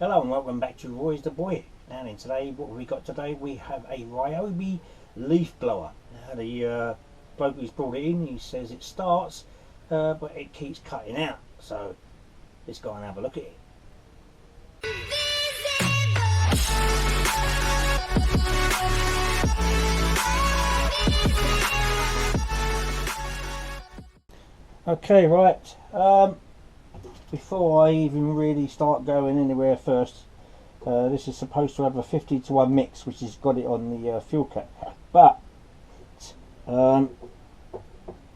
Hello and welcome back to Roy's the Boy. Now then, today, what have we got today? We have a Ryobi leaf blower. Now the bloke who's brought it in, he says it starts, but it keeps cutting out. So let's go and have a look at it. Okay, right. Before I even really start going anywhere first, this is supposed to have a 50:1 mix, which has got it on the fuel cap, but there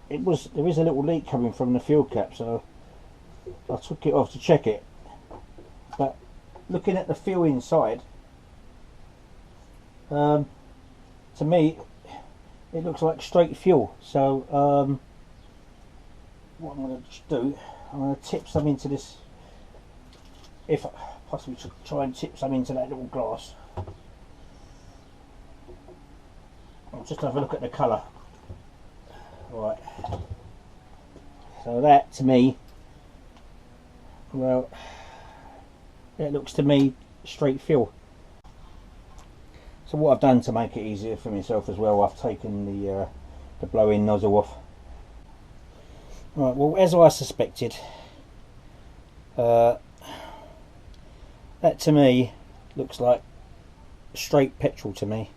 is a little leak coming from the fuel cap, so I took it off to check it. But looking at the fuel inside, to me it looks like straight fuel. So what I'm going to do, I'm going to tip some into this, if I possibly try and tip some into that little glass. I'll just have a look at the colour. Right, so that to me, well, it looks to me straight fuel. So what I've done to make it easier for myself as well, I've taken the blow-in nozzle off. Right, well, as I suspected, that to me looks like straight petrol to me,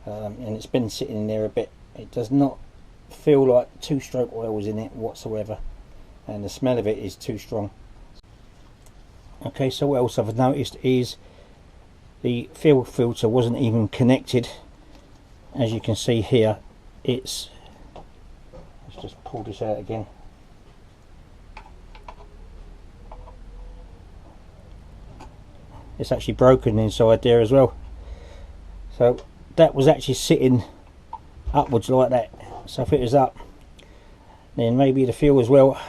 and it's been sitting in there a bit. It does not feel like two-stroke oil is in it whatsoever, and the smell of it is too strong. Okay, so what else I've noticed is the fuel filter wasn't even connected. As you can see here, let's just pull this out again. It's actually broken inside there as well. So that was actually sitting upwards like that. So if it was up, then maybe the fuel as well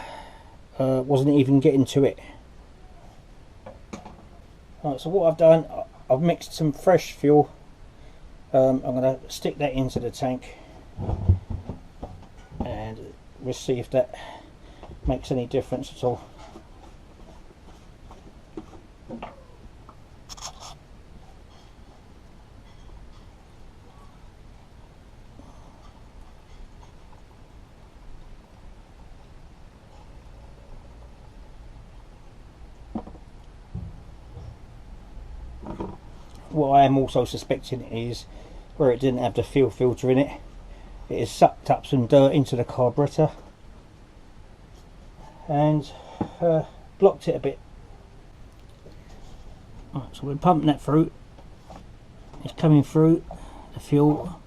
wasn't even getting to it. Right, so what I've done, I've mixed some fresh fuel. I'm going to stick that into the tank, and we'll see if that makes any difference at all. What I am also suspecting is where it didn't have the fuel filter in it, it has sucked up some dirt into the carburetor and blocked it a bit. Right, so we're pumping that through. It's coming through the fuel.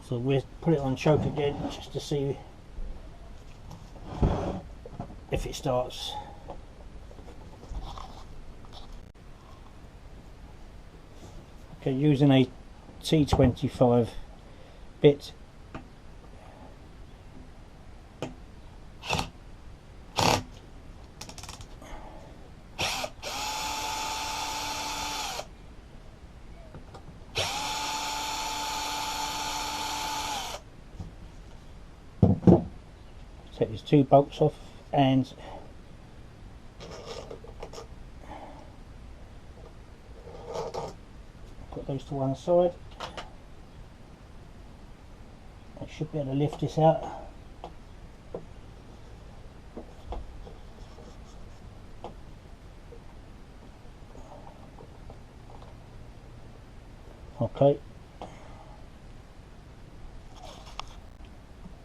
So we'll put it on choke again just to see if it starts. Okay, using a T25 bit. Take these two bolts off and put those to one side. I should be able to lift this out. Okay.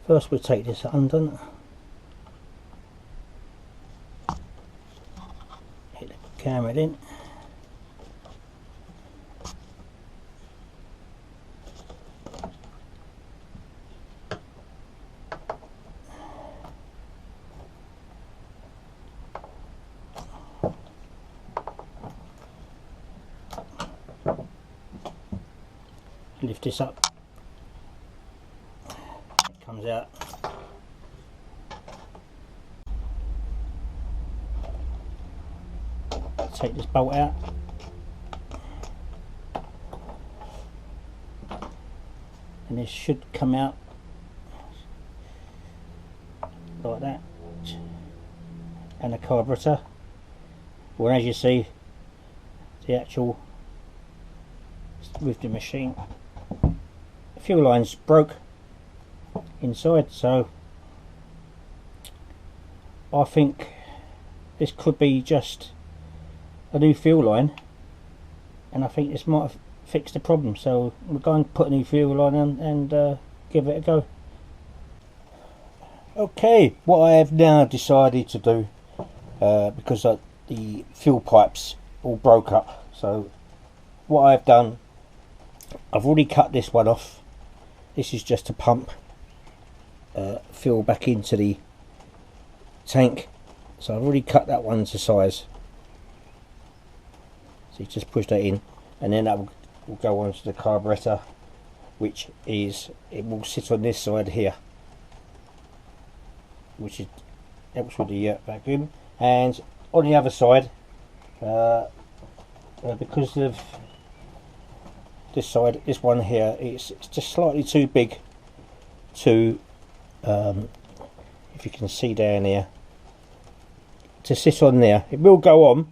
First we'll take this undone. Hit the camera in. Lift this up. It comes out. Take this bolt out. And this should come out like that, and a carburetor. Well, as you see, the actual with the machine, a few lines broke inside, so I think this could be just a new fuel line, and I think this might have fixed the problem. So we're going to put a new fuel line on and give it a go. Okay, what I have now decided to do, because the fuel pipes all broke up, so what I've done, I've already cut this one off. This is just to pump fuel back into the tank, so I've already cut that one to size. So you just push that in, and then that will go onto the carburetor, which is, it will sit on this side here, which is helps with the vacuum. And on the other side, because of this side, this one here, it's just slightly too big to, if you can see down here, to sit on there. It will go on,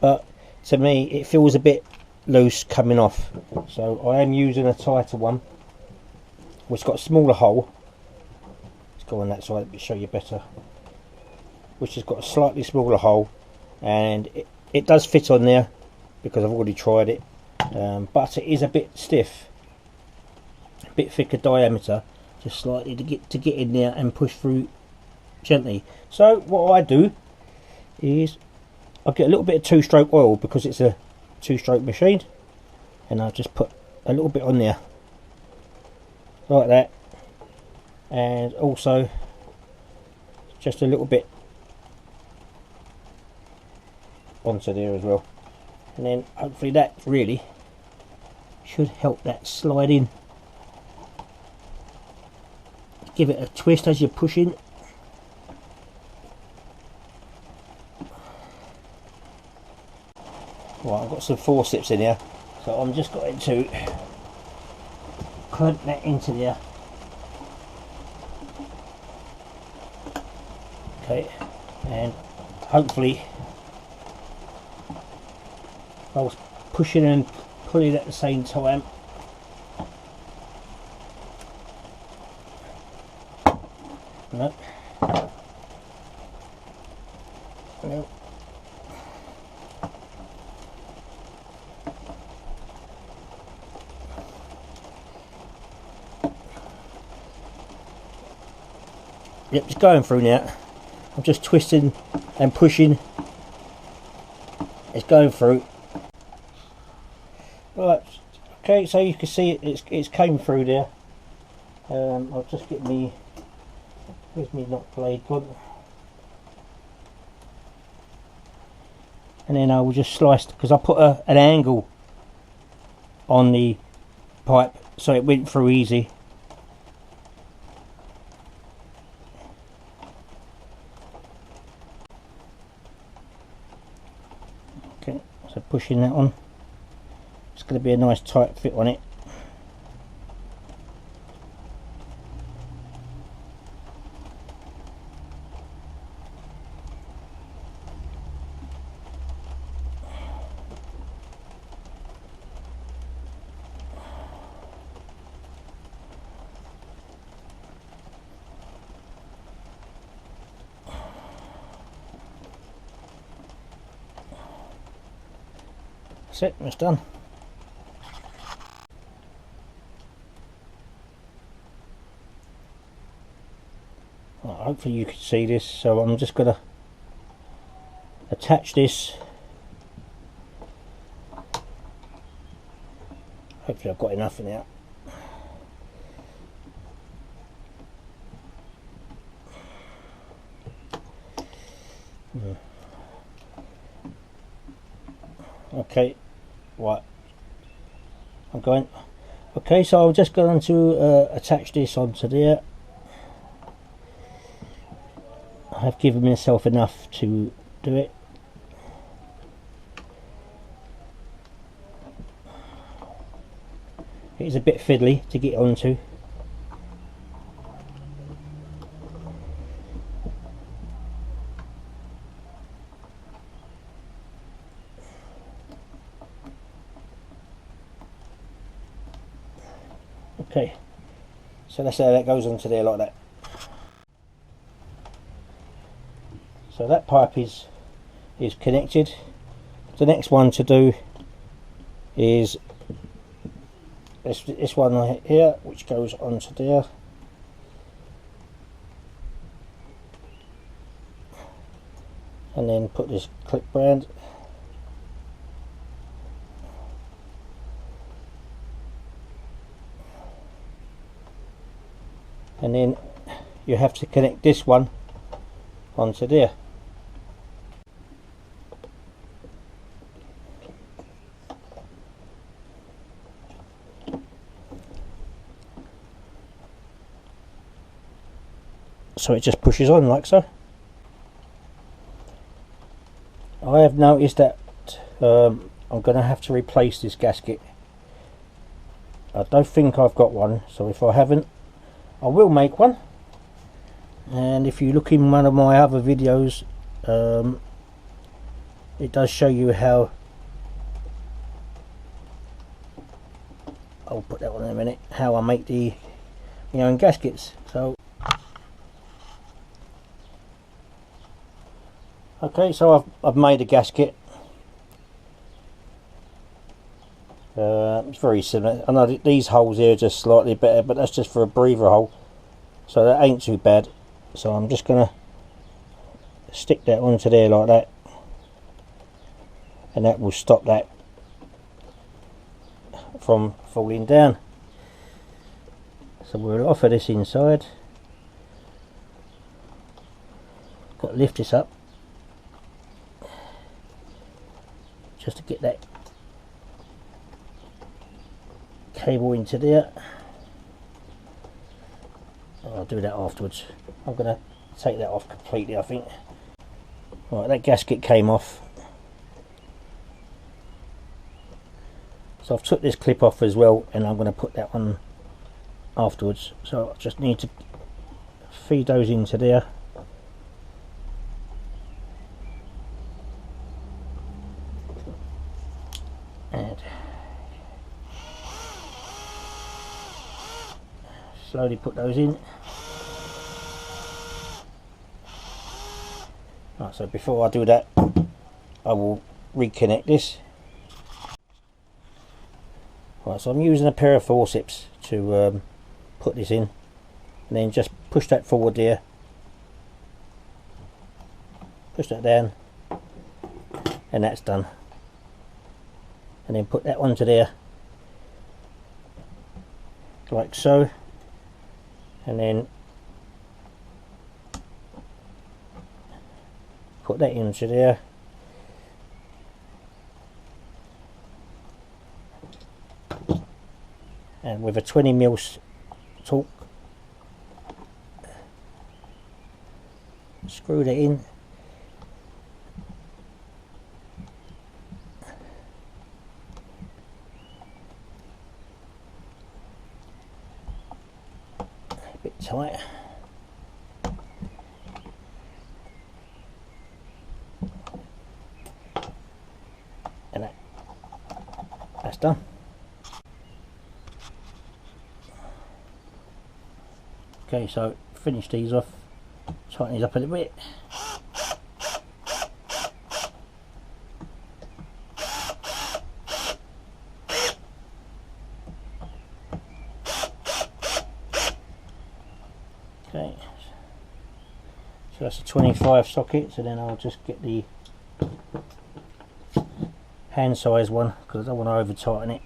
but to me it feels a bit loose coming off, so I am using a tighter one which got a smaller hole. Let's go on that side to show you better, which has got a slightly smaller hole, and it does fit on there because I've already tried it, but it is a bit stiff, a bit thicker diameter, just slightly to get in there and push through gently. So what I do is I get a little bit of 2-stroke oil, because it's a 2-stroke machine, and I'll just put a little bit on there like that, and also just a little bit onto there as well, and then hopefully that really should help that slide in. Give it a twist as you're pushing. Right, I've got some forceps in here, so I'm just going to clamp that into there. Okay, and hopefully I was pushing and pulling at the same time. No. No. Yep, it's going through now. I'm just twisting and pushing. It's going through. Right, okay, so you can see it's came through there. I'll just get me, where's me not blade gone? And then I will just slice, because I put an angle on the pipe so it went through easy. Okay, so pushing that on. It's going to be a nice tight fit on it. That's it, it's done. Well, hopefully you can see this, so I'm just going to attach this. Hopefully I've got enough in there. Okay, right, I'm going. Okay, so I'm just going to attach this onto there. I have given myself enough to do it. It is a bit fiddly to get onto. Okay, so that's how that goes onto there like that. So that pipe is connected. The next one to do is this one right here, which goes onto there. And then put this clip round. And then you have to connect this one onto there. So it just pushes on like so. I have noticed that I'm going to have to replace this gasket. I don't think I've got one, so if I haven't, I will make one. And if you look in one of my other videos, it does show you how, I'll put that one in a minute, how I make the my own gaskets. So okay, so I've made a gasket. It's very similar. I know these holes here are just slightly better, but that's just for a breather hole, so that ain't too bad. So I'm just gonna stick that onto there like that, and that will stop that from falling down. So we'll offer this inside. Got to lift this up just to get that cable into there. I'll do that afterwards. I'm going to take that off completely, I think. Right, that gasket came off. So I've took this clip off as well, and I'm going to put that on afterwards. So I just need to feed those into there. And slowly put those in. Right, so before I do that, I will reconnect this. Right, so I'm using a pair of forceps to put this in, and then just push that forward there, push that down, and that's done. And then put that onto there like so, and then put that into there, and with a 20mm torque screw that in. A bit tight. And that's done. Okay, so finish these off, tighten these up a little bit. Okay, so that's a 25 socket, so then I'll just get the hand size one because I don't want to over tighten it.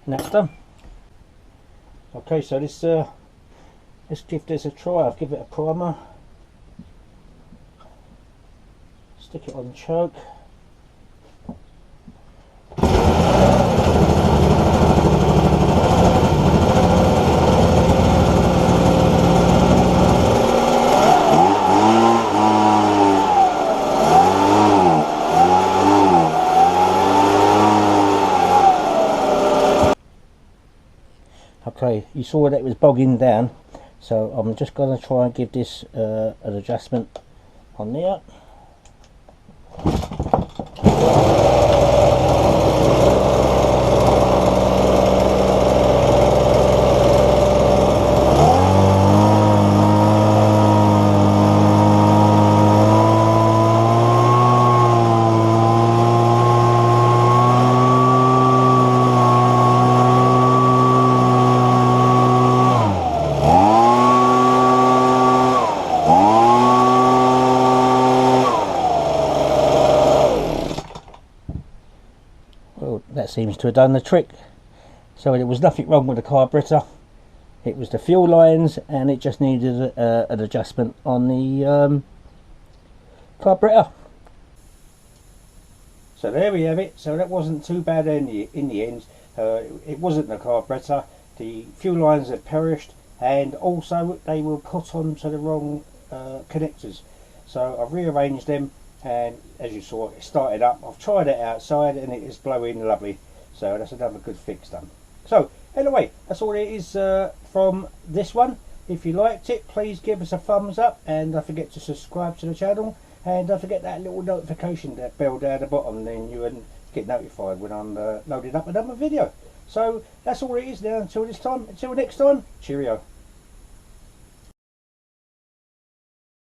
And that's done. Okay, so let's give this a try. I'll give it a primer, stick it on the choke. Okay, you saw that it was bogging down, so I'm just going to try and give this an adjustment on there. That seems to have done the trick. So there was nothing wrong with the carburetor, it was the fuel lines, and it just needed an adjustment on the carburetor. So there we have it. So that wasn't too bad in the end. It wasn't the carburetor, the fuel lines had perished, and also they were put onto the wrong connectors. So I've rearranged them, and as you saw, it started up. I've tried it outside and it is blowing lovely, so that's another good fix done. So anyway, that's all it is from this one. If you liked it, please give us a thumbs up, and don't forget to subscribe to the channel, and don't forget that little notification, that bell down the bottom, then you will get notified when I'm loading up another video. So that's all it is now. Until next time, cheerio.